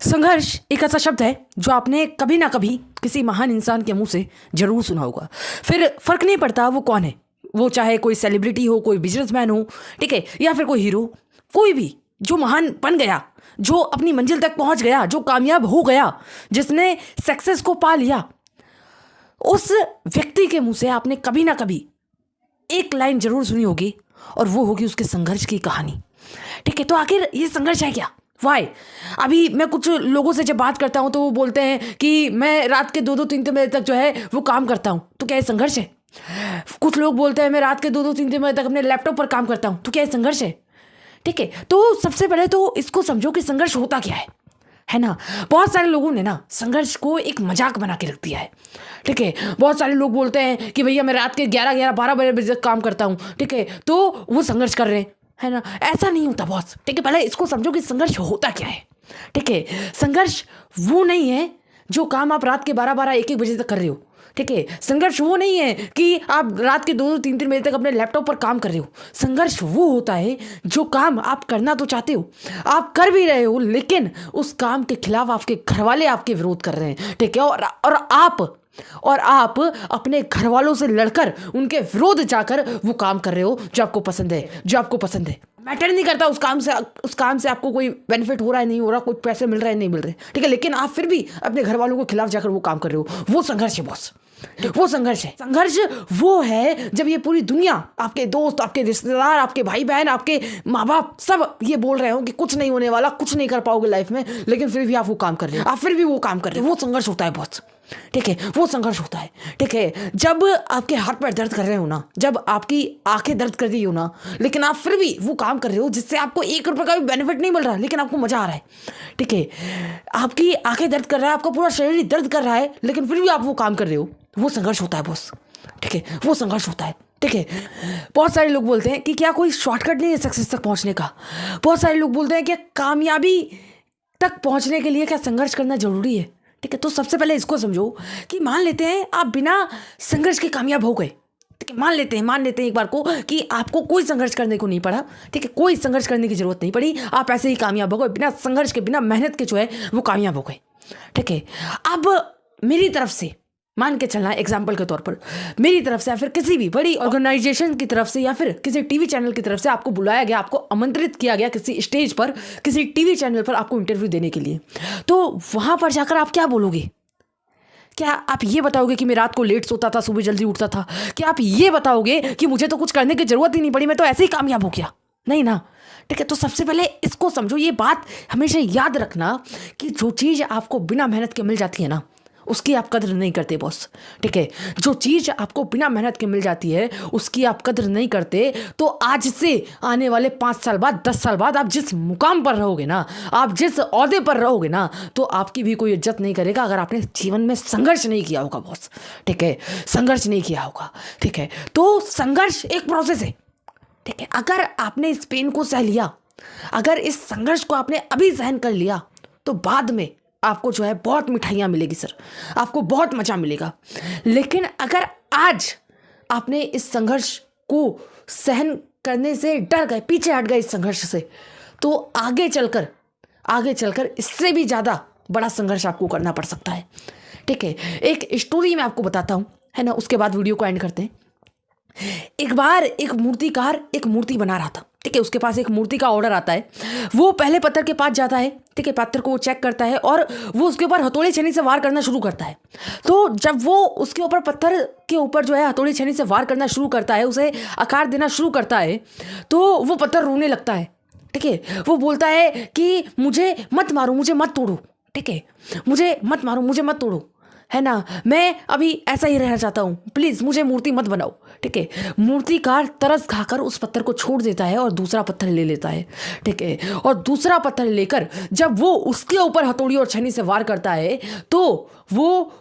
संघर्ष एक ऐसा शब्द है जो आपने कभी ना कभी किसी महान इंसान के मुंह से जरूर सुना होगा। फिर फर्क नहीं पड़ता वो कौन है, वो चाहे कोई सेलिब्रिटी हो, कोई बिजनेसमैन हो, ठीक है, या फिर कोई हीरो, कोई भी जो महान बन गया, जो अपनी मंजिल तक पहुंच गया, जो कामयाब हो गया, जिसने सक्सेस को पा लिया, उस व्यक्ति के मुंह से आपने कभी ना कभी एक लाइन जरूर सुनी होगी और वो होगी उसके संघर्ष की कहानी। ठीक है, तो आखिर ये संघर्ष है क्या? वाई? अभी मैं कुछ लोगों से जब बात करता हूँ तो वो बोलते हैं कि मैं रात के 2-2 3-3 बजे तक जो है वो काम करता हूँ, तो क्या ये संघर्ष है? कुछ लोग बोलते हैं मैं रात के 2-2 3-3 बजे तक अपने लैपटॉप पर काम करता हूँ, तो क्या ये संघर्ष है? ठीक है, तो सबसे पहले तो इसको समझो कि संघर्ष होता क्या है ना। बहुत सारे लोगों ने ना संघर्ष को एक मजाक बना के रख दिया है। ठीक है, बहुत सारे लोग बोलते हैं कि भैया मैं रात के 11-12 बजे तक काम करता हूँ, ठीक है, तो वो संघर्ष कर रहे हैं, है ना। ऐसा नहीं होता बॉस। ठीक है, पहले इसको समझो कि संघर्ष होता क्या है। ठीक है, संघर्ष वो नहीं है जो काम आप रात के 12-1 बजे तक कर रहे हो। ठीक है, संघर्ष वो नहीं है कि आप रात के 2-3 बजे तक अपने लैपटॉप पर काम कर रहे हो। संघर्ष वो होता है जो काम आप करना तो चाहते हो, आप कर भी रहे हो, लेकिन उस काम के खिलाफ आपके घर वाले आपके विरोध कर रहे हैं। ठीक है, और आप अपने घर वालों से लड़कर उनके विरोध जाकर वो काम कर रहे हो जो आपको पसंद है, मैटर नहीं करता उस काम से आपको कोई बेनिफिट हो रहा है नहीं हो रहा, कोई पैसे मिल रहा है नहीं मिल रहे, ठीक है, लेकिन आप फिर भी अपने घर वालों के खिलाफ जाकर वो काम कर रहे हो। वो संघर्ष है बॉस, वो संघर्ष है। संघर्ष वो है जब ये पूरी दुनिया, आपके दोस्त, आपके रिश्तेदार, आपके भाई बहन, आपके माँ बाप सब ये बोल रहे हो कि कुछ नहीं होने वाला, कुछ नहीं कर पाओगे लाइफ में, लेकिन फिर भी आप वो काम कर रहे हो, आप फिर भी वो काम कर रहे हो। वो संघर्ष होता है बॉस। ठीक है, वो संघर्ष होता है। ठीक है, जब आपके हाथ पैर दर्द कर रहे हो ना, जब आपकी आंखें दर्द कर रही हो ना, लेकिन आप फिर भी वो काम कर रहे हो जिससे आपको 1 रुपये का भी बेनिफिट नहीं मिल रहा, लेकिन आपको मजा आ रहा है। ठीक है, आपकी आंखें दर्द कर रहा है, आपका पूरा शरीर दर्द कर रहा है, लेकिन फिर भी आप वो काम कर रहे हो। वो संघर्ष होता है बॉस। ठीक है, वो संघर्ष होता है। ठीक है, बहुत सारे लोग बोलते हैं कि क्या कोई शॉर्टकट नहीं है सक्सेस तक पहुंचने का। बहुत सारे लोग बोलते हैं कि कामयाबी तक पहुंचने के लिए क्या संघर्ष करना जरूरी है। ठीक है, तो सबसे पहले इसको समझो कि मान लेते हैं आप बिना संघर्ष के कामयाब हो गए। ठीक है, मान लेते हैं एक बार को कि आपको कोई संघर्ष करने को नहीं पड़ा। ठीक है, कोई संघर्ष करने की जरूरत नहीं पड़ी, आप ऐसे ही कामयाब हो गए, बिना संघर्ष के, बिना मेहनत के जो है वो कामयाब हो गए। ठीक है, अब मेरी तरफ से मान के चलना, एग्जाम्पल के तौर पर मेरी तरफ से या फिर किसी भी बड़ी ऑर्गेनाइजेशन की तरफ से या फिर किसी टीवी चैनल की तरफ से आपको बुलाया गया, आपको आमंत्रित किया गया किसी स्टेज पर, किसी टीवी चैनल पर आपको इंटरव्यू देने के लिए, तो वहां पर जाकर आप क्या बोलोगे? क्या आप ये बताओगे कि मैं रात को लेट सोता था, सुबह जल्दी उठता था? क्या आप ये बताओगे कि मुझे तो कुछ करने की जरूरत ही नहीं पड़ी, मैं तो ऐसे ही कामयाब हो गया? नहीं ना। ठीक है, तो सबसे पहले इसको समझो, ये बात हमेशा याद रखना कि जो चीज़ आपको बिना मेहनत के मिल जाती है ना, उसकी आप कदर नहीं करते बॉस। ठीक है, जो चीज़ आपको बिना मेहनत के मिल जाती है उसकी आप कदर नहीं करते, तो आज से आने वाले 5 साल बाद, 10 साल बाद आप जिस मुकाम पर रहोगे ना, आप जिस ओहदे पर रहोगे ना, तो आपकी भी कोई इज्जत नहीं करेगा अगर आपने जीवन में संघर्ष नहीं किया होगा बॉस। ठीक है, संघर्ष नहीं किया होगा। ठीक है, तो संघर्ष एक प्रोसेस है। ठीक है, अगर आपने इस पेन को सह लिया, अगर इस संघर्ष को आपने अभी सहन कर लिया, तो बाद में आपको जो है बहुत मिठाइयाँ मिलेगी सर, आपको बहुत मजा मिलेगा। लेकिन अगर आज आपने इस संघर्ष को सहन करने से डर गए, पीछे हट गए इस संघर्ष से, तो आगे चलकर इससे भी ज़्यादा बड़ा संघर्ष आपको करना पड़ सकता है। ठीक है, एक स्टोरी मैं आपको बताता हूँ, है ना, उसके बाद वीडियो को एंड करते हैं। एक बार एक मूर्तिकार एक मूर्ति बना रहा था। ठीक है, उसके पास एक मूर्ति का ऑर्डर आता है। वो पहले पत्थर के पास जाता है। ठीक है, पत्थर को वो चेक करता है और वो उसके ऊपर हथौड़ी छेनी से वार करना शुरू करता है। तो जब वो उसके ऊपर, पत्थर के ऊपर जो है हथौड़ी छेनी से वार करना शुरू करता है, उसे आकार देना शुरू करता है, तो वो पत्थर रोने लगता है। ठीक है, वो बोलता है कि मुझे मत मारो, मुझे मत तोड़ो। ठीक है, मुझे मत मारो, मुझे मत तोड़ो, है ना, मैं अभी ऐसा ही रहना चाहता हूँ, प्लीज़ मुझे मूर्ति मत बनाओ। ठीक है, मूर्तिकार तरस खाकर उस पत्थर को छोड़ देता है और दूसरा पत्थर ले लेता है। ठीक है, और दूसरा पत्थर लेकर जब वो उसके ऊपर हथौड़ी और छेनी से वार करता है, तो वो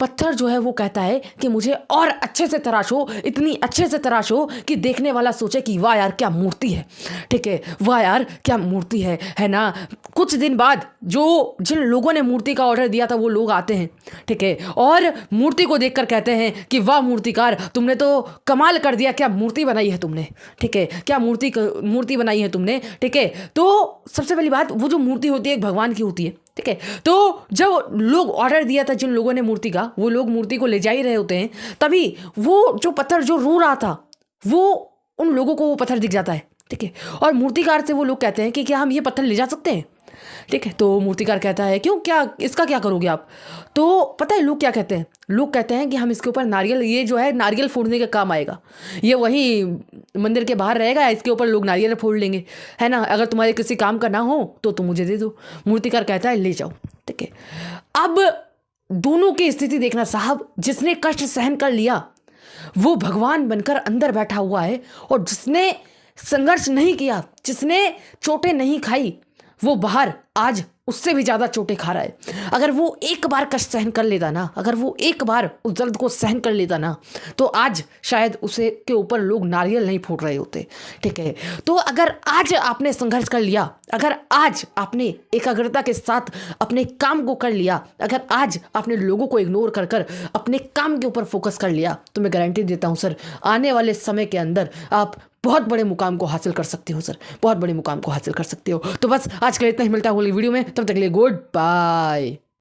पत्थर जो है वो कहता है कि मुझे और अच्छे से तराशो, इतनी अच्छे से तराशो कि देखने वाला सोचे कि वाह यार क्या मूर्ति है। ठीक है, वाह यार क्या मूर्ति है ना। कुछ दिन बाद जिन लोगों ने मूर्ति का ऑर्डर दिया था वो लोग आते हैं। ठीक है, और मूर्ति को देखकर कहते हैं कि वाह मूर्तिकार, तुमने तो कमाल कर दिया, क्या मूर्ति बनाई है तुमने। ठीक है, क्या मूर्ति बनाई है तुमने। ठीक है, तो सबसे पहली बात, वो जो मूर्ति होती है एक भगवान की होती है। ठीक है। तो जब लोग ऑर्डर दिया था जिन लोगों ने मूर्ति का, वो लोग मूर्ति को ले जा ही रहे होते हैं, तभी वो जो पत्थर जो रो रहा था वो उन लोगों को वो पत्थर दिख जाता है, ठीक है। और मूर्तिकार से वो लोग कहते हैं कि क्या हम ये पत्थर ले जा सकते हैं, ठीक है। तो मूर्तिकार कहता है क्यों, क्या इसका क्या करोगे आप। तो पता है लोग क्या कहते हैं, लोग कहते हैं कि हम इसके ऊपर नारियल, ये जो है नारियल फोड़ने के काम आएगा, ये वही मंदिर के बाहर रहेगा, इसके ऊपर लोग नारियल फोड़ लेंगे, है ना। अगर तुम्हारे किसी काम का ना हो तो तुम मुझे दे दो। मूर्तिकार कहता है ले जाओ, ठीक है। अब दोनों की स्थिति देखना साहब, जिसने कष्ट सहन कर लिया वो भगवान बनकर अंदर बैठा हुआ है, और जिसने संघर्ष नहीं किया, जिसने चोटें नहीं खाई, वो बाहर आज उससे भी ज़्यादा चोटें खा रहा है। अगर वो एक बार कष्ट सहन कर लेता ना, अगर वो एक बार उस दर्द को सहन कर लेता ना, तो आज शायद उसे के ऊपर लोग नारियल नहीं फोड़ रहे होते, ठीक है। तो अगर आज आपने संघर्ष कर लिया, अगर आज आपने एकाग्रता के साथ अपने काम को कर लिया, अगर आज आपने लोगों को इग्नोर कर कर अपने काम के ऊपर फोकस कर लिया, तो मैं गारंटी देता हूँ सर, आने वाले समय के अंदर आप बहुत बड़े मुकाम को हासिल कर सकते हो सर, बहुत बड़े मुकाम को हासिल कर सकते हो। तो बस आज के लिए इतना ही, मिलता है अगली वीडियो में, तब तक के लिए गुड बाय।